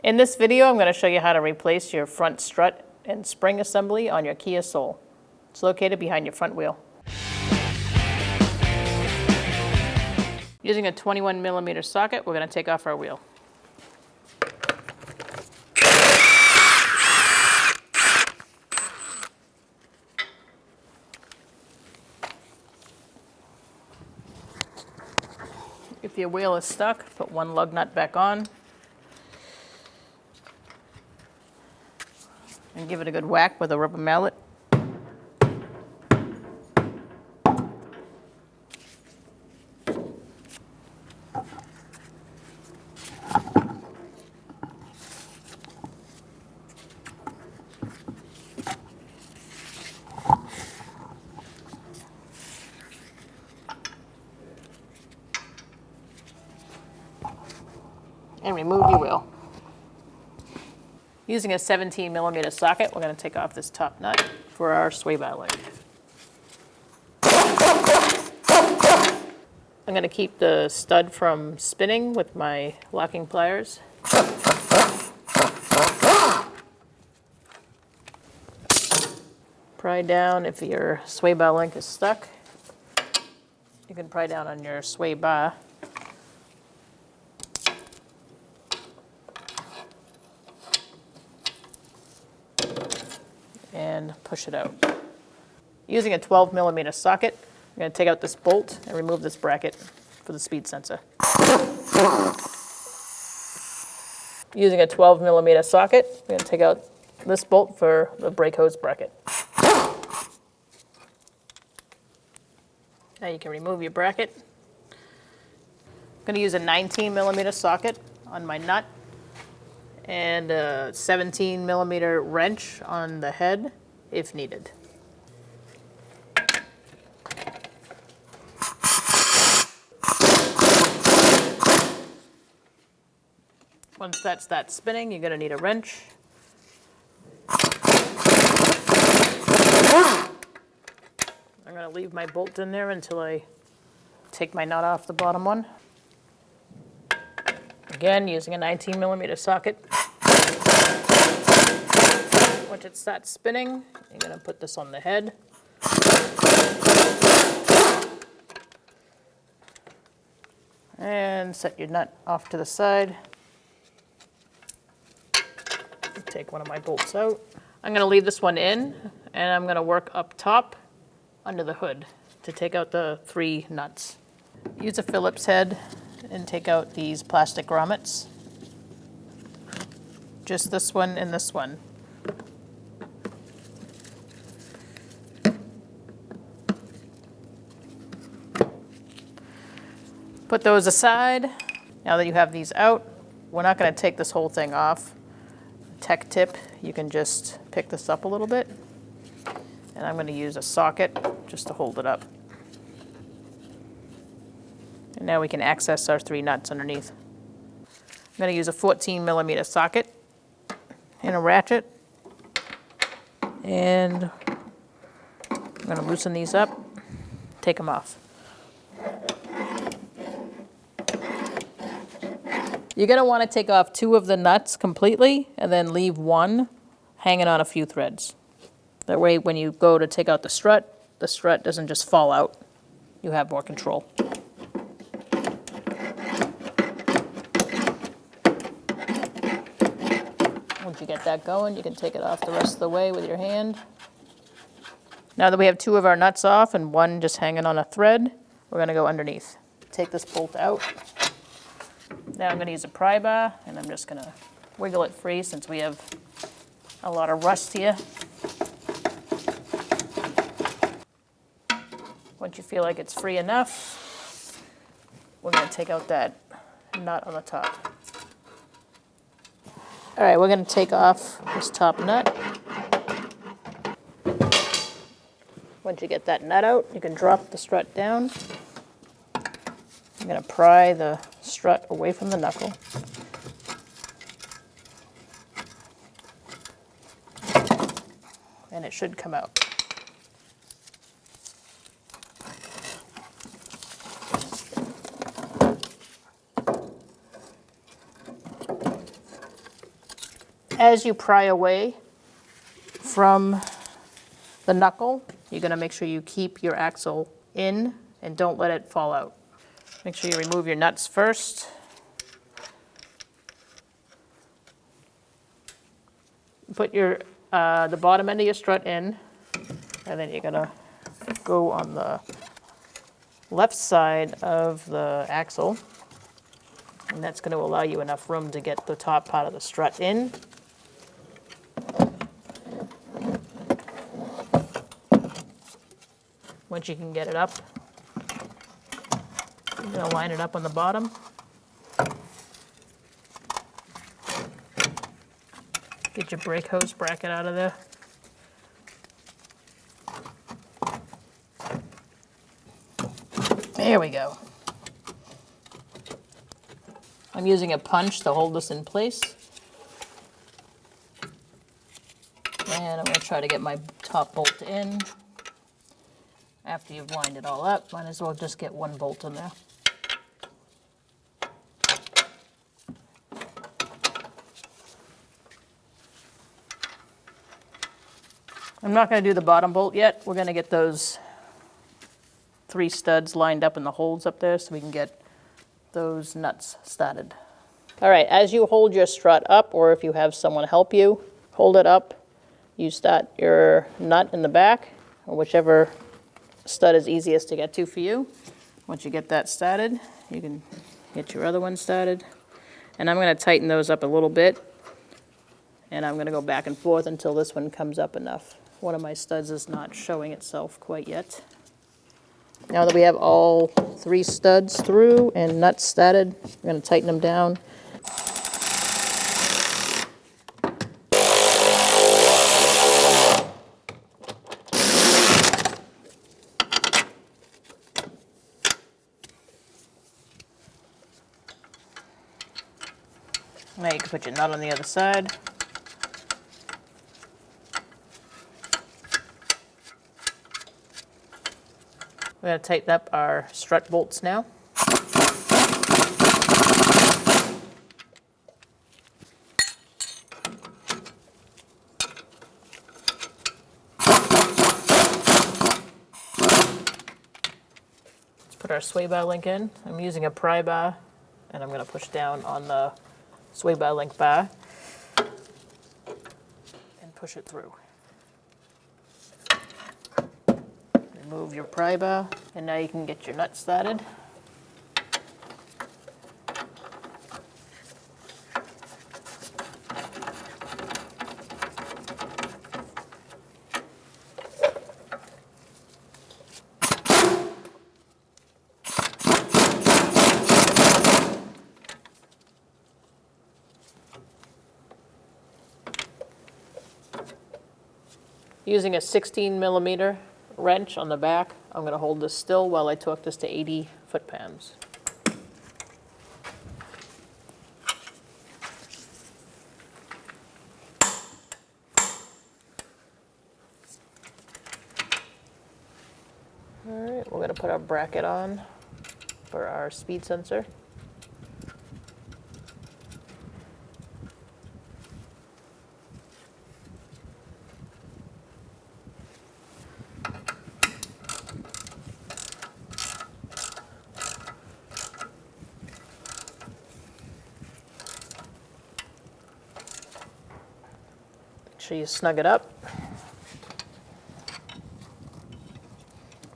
In this video, I'm going to show you how to replace your front strut and spring assembly on your Kia Soul. It's located behind your front wheel. Using a 21mm socket, we're going to take off our wheel. If your wheel is stuck, put one lug nut back on and give it a good whack with a rubber mallet. And remove your wheel. Using a 17mm socket, we're going to take off this top nut for our sway bar leg. I'm going to keep the stud from spinning with my locking pliers. Pry down if your sway bar link is stuck. You can pry down on your sway bar. And push it out. Using a 12mm socket, I'm going to take out this bolt and remove this bracket for the speed sensor. Using a 12mm socket, I'm going to take out this bolt for the brake hose bracket. Now you can remove your bracket. I'm going to use a 19mm socket on my nut and a 17mm wrench on the head if needed. Once that starts spinning, you're going to need a wrench. I'm going to leave my bolt in there until I take my nut off the bottom one. Again, using a 19mm socket. Once it starts spinning, you're going to put this on the head. And set your nut off to the side. Take one of my bolts out. I'm going to leave this one in, and I'm going to work up top under the hood to take out the 3 nuts. Use a Phillips head and take out these plastic grommets. Just this one and this one. Put those aside. Now that you have these out, we're not going to take this whole thing off. Tech tip, you can just pick this up a little bit. And I'm going to use a socket just to hold it up. And now we can access our 3 nuts underneath. I'm going to use a 14mm socket and a ratchet. And I'm going to loosen these up, take them off. You're going to want to take off 2 of the nuts completely and then leave 1 hanging on a few threads. That way when you go to take out the strut doesn't just fall out. You have more control. Once you get that going, you can take it off the rest of the way with your hand. Now that we have 2 of our nuts off and 1 just hanging on a thread, we're going to go underneath. Take this bolt out. Now I'm going to use a pry bar, and I'm just going to wiggle it free since we have a lot of rust here. Once you feel like it's free enough, we're going to take out that nut on the top. All right, we're going to take off this top nut. Once you get that nut out, you can drop the strut down. I'm going to pry the strut away from the knuckle. And it should come out. As you pry away from the knuckle, you're going to make sure you keep your axle in and don't let it fall out. Make sure you remove your nuts first. Put your the bottom end of your strut in, and then you're going to go on the left side of the axle, and that's going to allow you enough room to get the top part of the strut in. Once you can get it up, you're going to line it up on the bottom. Get your brake hose bracket out of there. There we go. I'm using a punch to hold this in place. And I'm going to try to get my top bolt in. After you've lined it all up, might as well just get one bolt in there. I'm not going to do the bottom bolt yet. We're going to get those 3 studs lined up in the holes up there so we can get those nuts started. All right, as you hold your strut up, or if you have someone help you, hold it up. You start your nut in the back, or whichever stud is easiest to get to for you. Once you get that started, you can get your other one started. And I'm going to tighten those up a little bit, and I'm going to go back and forth until this one comes up enough. One of my studs is not showing itself quite yet. Now that we have all 3 studs through and nuts started, we're going to tighten them down. Now you can put your nut on the other side. We're going to tighten up our strut bolts now. Let's put our sway bar link in. I'm using a pry bar, and I'm going to push down on the sway bar link bar and push it through. Remove your pry bar, and now you can get your nut started. Using a 16mm wrench on the back, I'm going to hold this still while I torque this to 80 foot-pounds. All right, we're going to put our bracket on for our speed sensor. Make sure you snug it up.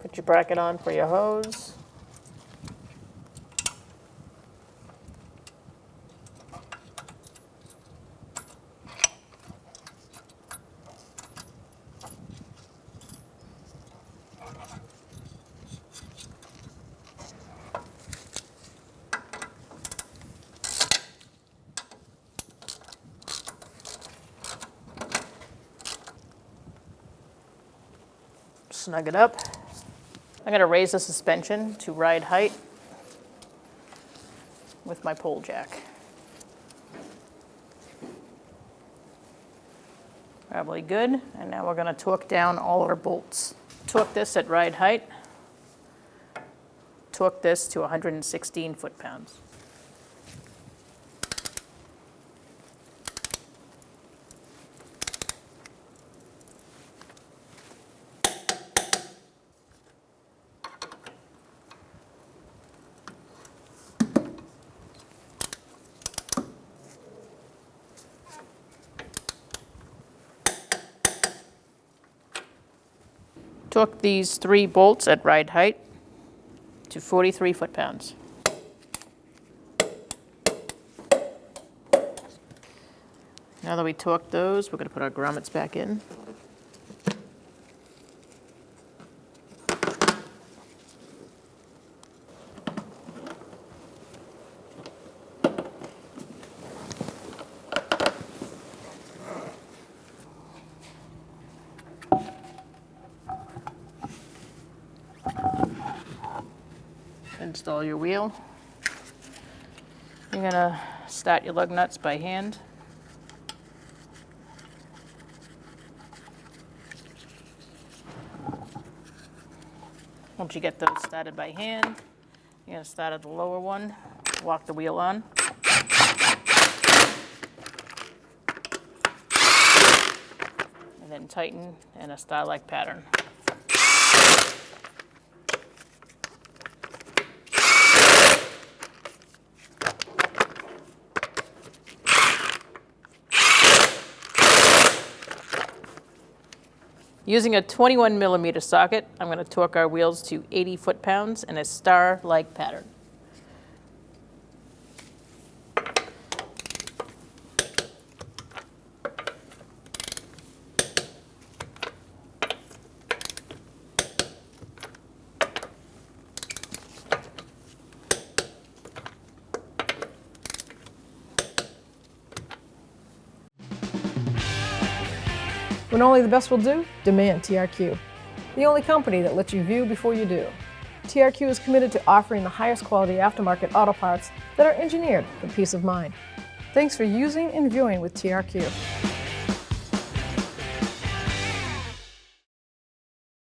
Put your bracket on for your hose. Snug it up. I'm going to raise the suspension to ride height with my pole jack. Probably good. And now we're going to torque down all our bolts. Torque this at ride height. Torque this to 116 foot-pounds. torque these 3 bolts at ride height to 43 foot-pounds. Now that we torqued those, we're going to put our grommets back in. Install your wheel. You're going to start your lug nuts by hand. Once you get those started by hand, you're going to start at the lower one, walk the wheel on. And then tighten in a star-like pattern. Using a 21 millimeter socket, I'm going to torque our wheels to 80 foot-pounds in a star-like pattern. When only the best will do, demand TRQ. The only company that lets you view before you do. TRQ is committed to offering the highest quality aftermarket auto parts that are engineered for peace of mind. Thanks for using and viewing with TRQ.